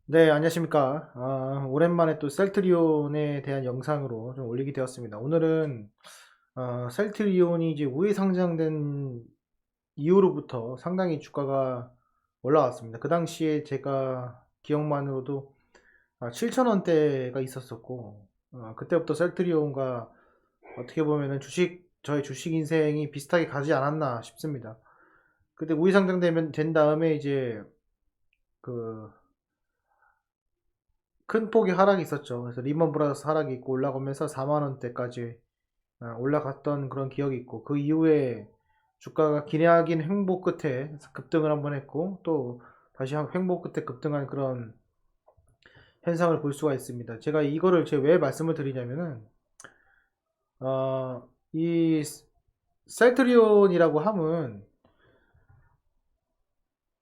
네, 안녕하십니까. 오랜만에 또 셀트리온에 대한 영상으로 좀 올리게 되었습니다. 오늘은 셀트리온이 이제 우회 상장된 이후로부터 상당히 주가가 올라왔습니다. 그 당시에 제가 기억만으로도 7,000원대가 있었었고, 그때부터 셀트리온과 어떻게 보면은 저의 주식 인생이 비슷하게 가지 않았나 싶습니다. 그때 우회 상장되면 된 다음에 이제 그 큰 폭의 하락이 있었죠. 그래서 리먼 브라더스 하락이 있고 올라가면서 4만 원대까지 올라갔던 그런 기억이 있고, 그 이후에 주가가 기나긴 횡보 끝에 급등을 한번 했고, 또 다시 횡보 끝에 급등한 그런 현상을 볼 수가 있습니다. 제가 이거를 왜 말씀을 드리냐면은 이 셀트리온이라고 함은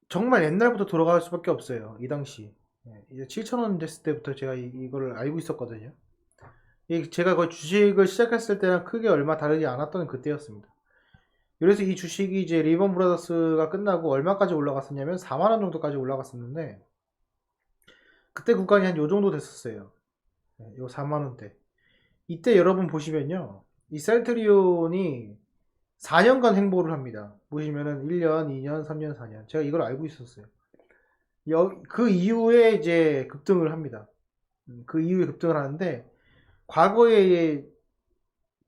정말 옛날부터 돌아갈 수밖에 없어요. 이 당시 이제 7,000원 됐을 때부터 제가 이거를 알고 있었거든요. 제가 그 주식을 시작했을 때랑 크게 얼마 다르지 않았던 그때였습니다. 그래서 이 주식이 이제 리번 브라더스가 끝나고 얼마까지 올라갔었냐면 4만 원 정도까지 올라갔었는데, 그때 구간이 한 요 정도 됐었어요. 요 4만 원대. 이때 여러분 보시면요, 이 셀트리온이 4년간 행보를 합니다. 보시면은 1년, 2년, 3년, 4년. 제가 이걸 알고 있었어요. 그 이후에 이제 급등을 합니다. 그 이후에 급등을 하는데, 과거에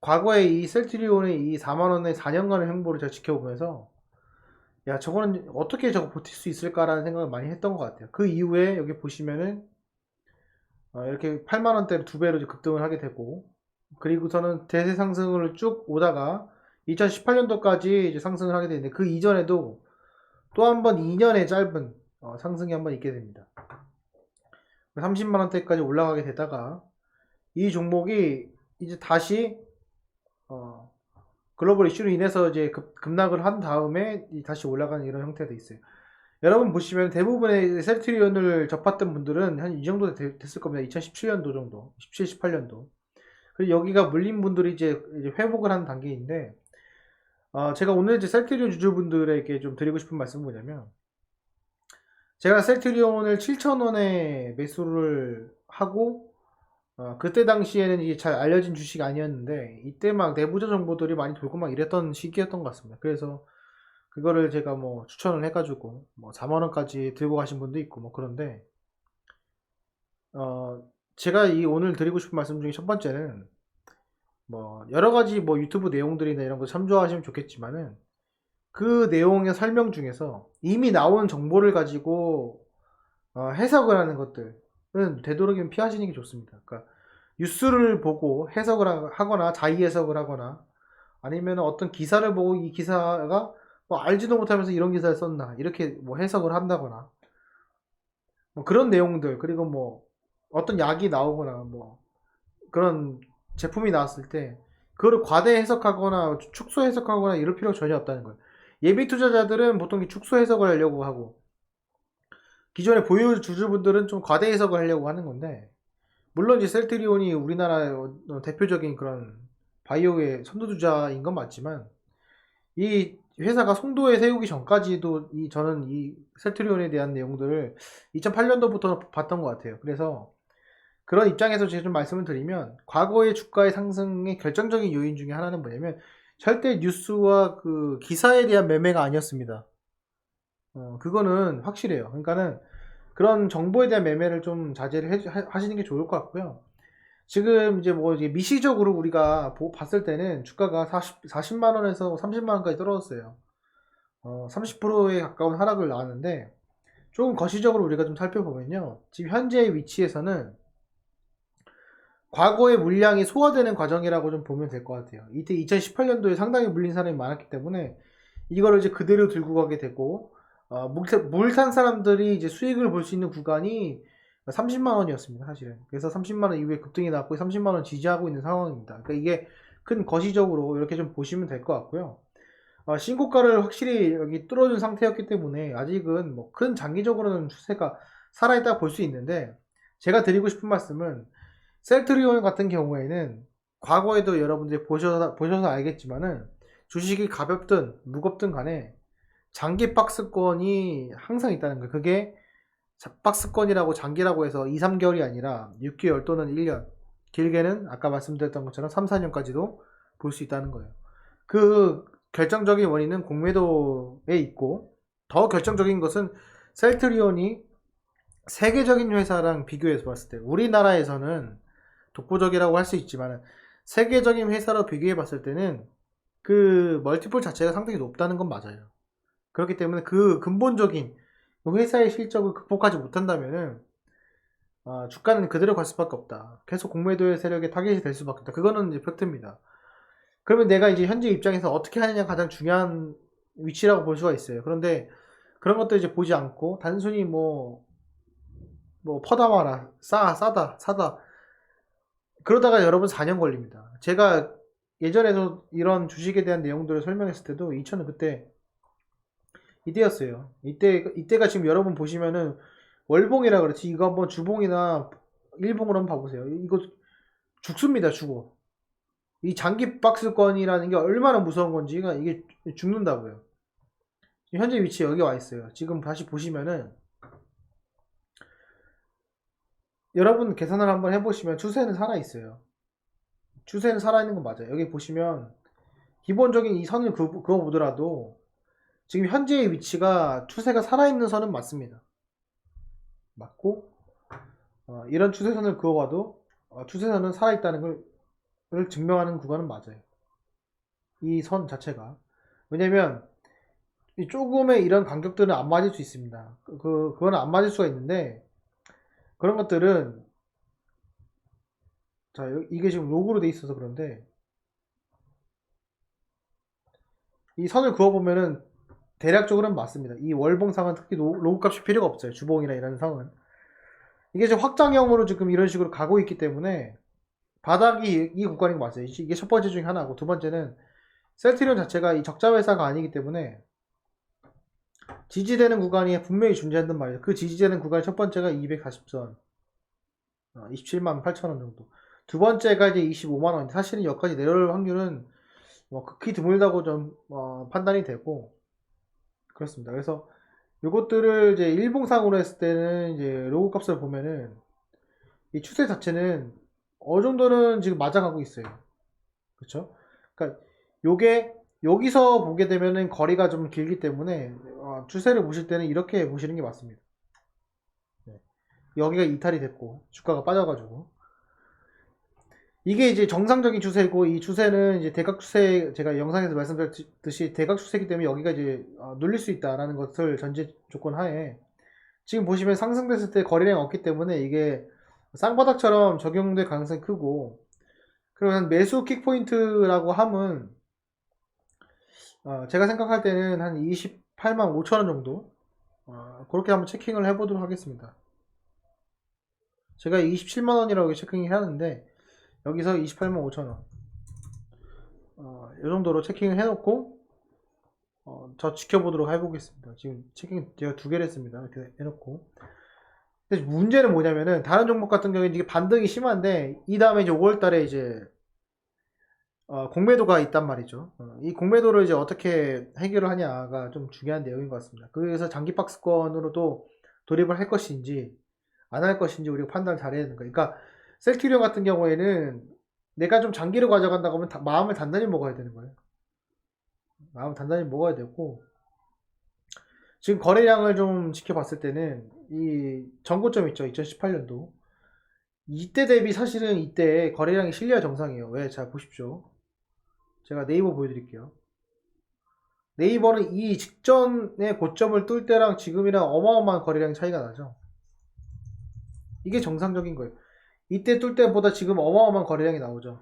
과거에 이 셀트리온의 이 4만 원의 4년간의 행보를 제가 지켜보면서, 야, 저거는 어떻게 저거 버틸 수 있을까라는 생각을 많이 했던 것 같아요. 그 이후에 여기 보시면은 이렇게 8만 원대로 두 배로 급등을 하게 되고, 그리고서는 대세 상승을 쭉 오다가 2018년도까지 이제 상승을 하게 되는데, 그 이전에도 또 한 번 2년의 짧은 상승이 한 번 있게 됩니다. 30만 원대까지 올라가게 되다가 이 종목이 이제 다시 어, 글로벌 이슈로 인해서 이제 급락을 한 다음에 다시 올라가는 이런 형태가 돼 있어요. 여러분 보시면 대부분의 셀트리온을 접했던 분들은 한 이 정도 됐을 겁니다. 2017년도 정도, 17, 18년도. 그리고 여기가 물린 분들이 이제 회복을 하는 단계인데, 제가 오늘 이제 셀트리온 주주분들에게 좀 드리고 싶은 말씀은 뭐냐면, 제가 셀트리온을 7,000원에 매수를 하고, 그때 당시에는 이게 잘 알려진 주식이 아니었는데, 이때 막 내부자 정보들이 많이 돌고 막 이랬던 시기였던 것 같습니다. 그래서 그거를 제가 뭐 추천을 해가지고 뭐 4만 원까지 들고 가신 분도 있고 뭐 그런데, 어 제가 이 오늘 드리고 싶은 말씀 중에 첫 번째는, 뭐 여러 가지 뭐 유튜브 내용들이나 이런 거 참조하시면 좋겠지만은, 그 내용의 설명 중에서 이미 나온 정보를 가지고 해석을 하는 것들은 되도록이면 피하시는 게 좋습니다. 그러니까 뉴스를 보고 해석을 하거나 자의 해석을 하거나, 아니면 어떤 기사를 보고 이 기사가 뭐 알지도 못하면서 이런 기사를 썼나 이렇게 뭐 해석을 한다거나 뭐 그런 내용들, 그리고 뭐 어떤 약이 나오거나 뭐 그런 제품이 나왔을 때 그거를 과대 해석하거나 축소 해석하거나 이럴 필요가 전혀 없다는 거예요. 예비 투자자들은 보통 축소 해석을 하려고 하고, 기존의 보유 주주분들은 좀 과대 해석을 하려고 하는 건데, 물론 이제 셀트리온이 우리나라 대표적인 그런 바이오의 선두주자인 건 맞지만, 이 회사가 송도에 세우기 전까지도 저는 이 셀트리온에 대한 내용들을 2008년도부터 봤던 것 같아요. 그래서 그런 입장에서 제가 좀 말씀을 드리면, 과거의 주가의 상승의 결정적인 요인 중에 하나는 뭐냐면, 절대 뉴스와 그 기사에 대한 매매가 아니었습니다. 그거는 확실해요. 그러니까는 그런 정보에 대한 매매를 좀 자제를 하시는 게 좋을 것 같고요. 지금 이제 뭐 이제 미시적으로 우리가 봤을 때는 주가가 40만 원에서 30만 원까지 떨어졌어요. 30%에 가까운 하락을 나왔는데, 조금 거시적으로 우리가 좀 살펴보면요, 지금 현재의 위치에서는 과거의 물량이 소화되는 과정이라고 좀 보면 될 것 같아요. 이때 2018년도에 상당히 물린 사람이 많았기 때문에 이거를 이제 그대로 들고 가게 되고, 물 탄 사람들이 이제 수익을 볼 수 있는 구간이 30만 원이었습니다, 사실은. 그래서 30만 원 이후에 급등이 나왔고 30만 원 지지하고 있는 상황입니다. 그러니까 이게 큰 거시적으로 이렇게 좀 보시면 될 것 같고요. 신고가를 확실히 여기 뚫어준 상태였기 때문에 아직은 뭐 큰 장기적으로는 추세가 살아있다 볼 수 있는데, 제가 드리고 싶은 말씀은, 셀트리온 같은 경우에는 과거에도 여러분들이 보셔서 알겠지만은, 주식이 가볍든 무겁든 간에 장기 박스권이 항상 있다는 거예요. 그게 박스권이라고 장기라고 해서 2, 3개월이 아니라 6개월 또는 1년, 길게는 아까 말씀드렸던 것처럼 3, 4년까지도 볼 수 있다는 거예요. 그 결정적인 원인은 공매도에 있고, 더 결정적인 것은 셀트리온이 세계적인 회사랑 비교해서 봤을 때, 우리나라에서는 독보적이라고 할 수 있지만 세계적인 회사로 비교해 봤을 때는 그 멀티플 자체가 상당히 높다는 건 맞아요. 그렇기 때문에 그 근본적인 회사의 실적을 극복하지 못한다면은 주가는 그대로 갈 수밖에 없다. 계속 공매도의 세력에 타겟이 될 수밖에 없다. 그거는 이제 팩트입니다. 그러면 내가 이제 현재 입장에서 어떻게 하느냐가 가장 중요한 위치라고 볼 수가 있어요. 그런데 그런 것도 이제 보지 않고 단순히 뭐 퍼다 마라, 싸다, 사다. 그러다가 여러분 4년 걸립니다. 제가 예전에도 이런 주식에 대한 내용들을 설명했을 때도 2000은 그때 이때였어요. 이때가 지금 여러분 보시면은 월봉이라 그렇지. 이거 한번 주봉이나 일봉으로 한번 봐보세요. 이거 죽습니다, 죽어. 이 장기 박스권이라는 게 얼마나 무서운 건지가 이게 죽는다고요. 현재 위치 여기 와 있어요. 지금 다시 보시면은 여러분 계산을 한번 해보시면 추세는 살아 있어요. 추세는 살아있는 건 맞아요. 여기 보시면 기본적인 이 선을 그어보더라도 지금 현재의 위치가 추세가 살아있는 선은 맞습니다. 맞고 이런 추세선을 그어봐도 추세선은 살아있다는 걸 증명하는 구간은 맞아요. 이 선 자체가. 왜냐면 이 조금의 이런 간격들은 안 맞을 수 있습니다. 그건 안 맞을 수가 있는데 그런 것들은 자 이게 지금 로그로 돼 있어서 그런데 이 선을 그어보면은 대략적으로는 맞습니다. 이 월봉상은 특히 로그 값이 필요가 없어요. 주봉이나 이런 상은. 이게 지금 확장형으로 지금 이런 식으로 가고 있기 때문에 바닥이 이 구간인 거 맞아요. 이게 첫 번째 중에 하나고 두 번째는 셀트리온 자체가 이 적자 회사가 아니기 때문에 지지되는 구간이 분명히 존재한단 말이에요. 그 지지되는 구간의 첫 번째가 240선 27만 8천원 정도, 두 번째가 이제 25만원. 사실은 여기까지 내려올 확률은 극히 드물다고 좀 판단이 되고 그렇습니다. 그래서 이것들을 이제 일봉상으로 했을 때는 이제 로고 값을 보면은 이 추세 자체는 어느 정도는 지금 맞아가고 있어요. 그렇죠? 그러니까 요게 여기서 보게 되면은 거리가 좀 길기 때문에 추세를 보실 때는 이렇게 보시는 게 맞습니다. 네. 여기가 이탈이 됐고 주가가 빠져가지고 이게 이제 정상적인 추세고, 이 추세는 이제 대각 추세, 제가 영상에서 말씀드렸듯이 대각 추세이기 때문에 여기가 이제 눌릴 수 있다라는 것을 전제 조건 하에 지금 보시면 상승됐을 때 거래량이 없기 때문에 이게 쌍바닥처럼 적용될 가능성이 크고, 그리고 한 매수 킥포인트라고 함은 제가 생각할 때는 한 28만 5천원 정도 그렇게 한번 체킹을 해보도록 하겠습니다. 제가 27만원이라고 체킹을 하는데 여기서 28만 5천원 이 정도로 체킹을 해놓고 저 지켜보도록 해보겠습니다. 지금 체킹 제가 두 개를 했습니다. 이렇게 해놓고. 근데 문제는 뭐냐면은 다른 종목 같은 경우에 이게 반등이 심한데 이 다음에 이제 5월달에 이제 공매도가 있단 말이죠. 이 공매도를 이제 어떻게 해결을 하냐가 좀 중요한 내용인 것 같습니다. 그래서 장기 박스권으로도 돌입을 할 것인지 안 할 것인지 우리가 판단을 잘해야 되는 거예요. 그러니까 셀트리온 같은 경우에는 내가 좀 장기를 가져간다고 하면 마음을 단단히 먹어야 되는 거예요. 마음을 단단히 먹어야 되고, 지금 거래량을 좀 지켜봤을 때는 이 전고점 있죠. 2018년도 이때 대비 사실은 이때 거래량이 실려야 정상이에요. 왜? 자 보십시오. 제가 네이버 보여드릴게요. 네이버는 이 직전의 고점을 뚫을 때랑 지금이랑 어마어마한 거래량 차이가 나죠. 이게 정상적인 거예요. 이때 뚫을 때보다 지금 어마어마한 거래량이 나오죠.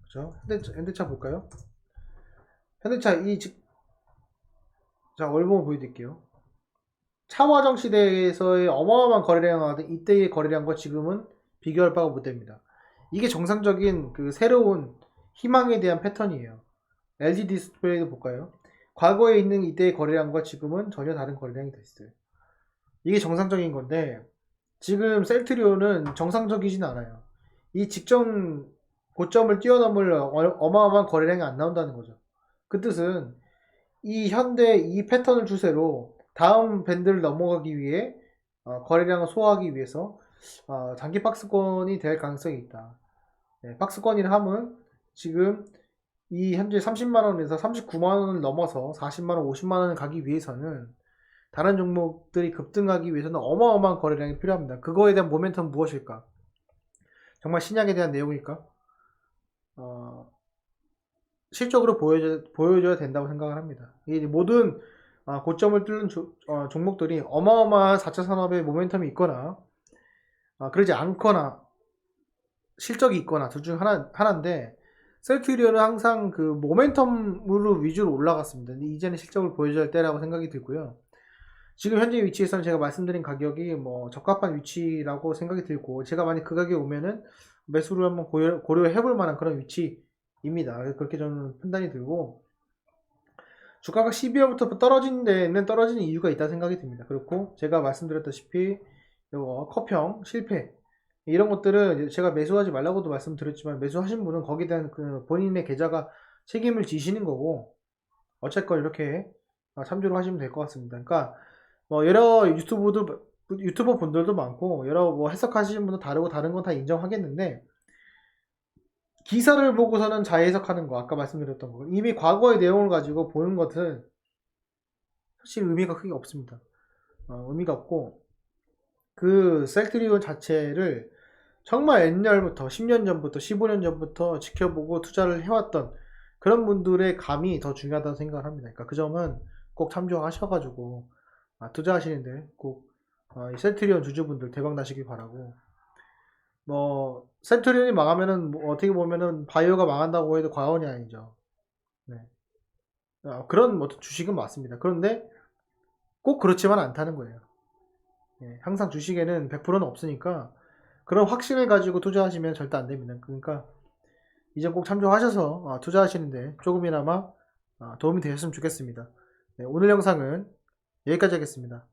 그렇죠? 현대차 볼까요? 현대차 자 월봉을 보여드릴게요. 차화정 시대에서의 어마어마한 거래량과 이때의 거래량과 지금은 비교할 바가 못 됩니다. 이게 정상적인 그 새로운 희망에 대한 패턴이에요. LG 디스플레이도 볼까요? 과거에 있는 이때의 거래량과 지금은 전혀 다른 거래량이 됐어요. 이게 정상적인 건데 지금 셀트리온은 정상적이진 않아요. 이 직전 고점을 뛰어넘을 어마어마한 거래량이 안 나온다는 거죠. 그 뜻은 이 현대 이 패턴을 추세로 다음 밴드를 넘어가기 위해 거래량을 소화하기 위해서 장기 박스권이 될 가능성이 있다. 네, 박스권이라 함은 지금 이 현재 30만원에서 39만원을 넘어서 40만원, 50만원을 가기 위해서는 다른 종목들이 급등하기 위해서는 어마어마한 거래량이 필요합니다. 그거에 대한 모멘텀은 무엇일까? 정말 신약에 대한 내용일까? 실적으로 보여줘야 된다고 생각을 합니다. 이 모든 고점을 뚫는 종목들이 어마어마한 4차 산업의 모멘텀이 있거나 그러지 않거나 실적이 있거나 둘 중 하나인데 셀트리온은 항상 그 모멘텀으로 위주로 올라갔습니다. 근데 이제는 실적을 보여줘야 할 때라고 생각이 들고요. 지금 현재 위치에서는 제가 말씀드린 가격이 뭐 적합한 위치라고 생각이 들고 제가 만약 그 가격에 오면은 매수를 한번 고려해 볼 만한 그런 위치입니다. 그렇게 저는 판단이 들고 주가가 12월부터 떨어진 데는 떨어지는 이유가 있다는 생각이 듭니다. 그렇고 제가 말씀드렸다시피 이거 컵형 실패 이런 것들은 제가 매수하지 말라고도 말씀드렸지만 매수하신 분은 거기에 대한 그 본인의 계좌가 책임을 지시는 거고 어쨌건 이렇게 참조를 하시면 될 것 같습니다. 그러니까 뭐 여러 유튜버 분들도 많고 여러 뭐 해석하시는 분도 다르고 다른 건 다 인정하겠는데 기사를 보고서는 자해석하는 거 아까 말씀드렸던 거 이미 과거의 내용을 가지고 보는 것은 사실 의미가 크게 없습니다. 의미가 없고 그 셀트리온 자체를 정말 옛날부터 10년 전부터 15년 전부터 지켜보고 투자를 해왔던 그런 분들의 감이 더 중요하다고 생각을 합니다. 그러니까 그 점은 꼭 참조하셔가지고 투자하시는데 꼭 이 셀트리온 주주분들 대박 나시길 바라고 뭐 셀트리온이 망하면은 뭐 어떻게 보면은 바이오가 망한다고 해도 과언이 아니죠. 네. 그런 뭐 주식은 맞습니다. 그런데 꼭 그렇지만 않다는 거예요. 네. 항상 주식에는 100%는 없으니까 그런 확신을 가지고 투자하시면 절대 안 됩니다. 그러니까 이 점 꼭 참조하셔서 투자하시는데 조금이나마 도움이 되셨으면 좋겠습니다. 네, 오늘 영상은 여기까지 하겠습니다.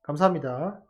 감사합니다.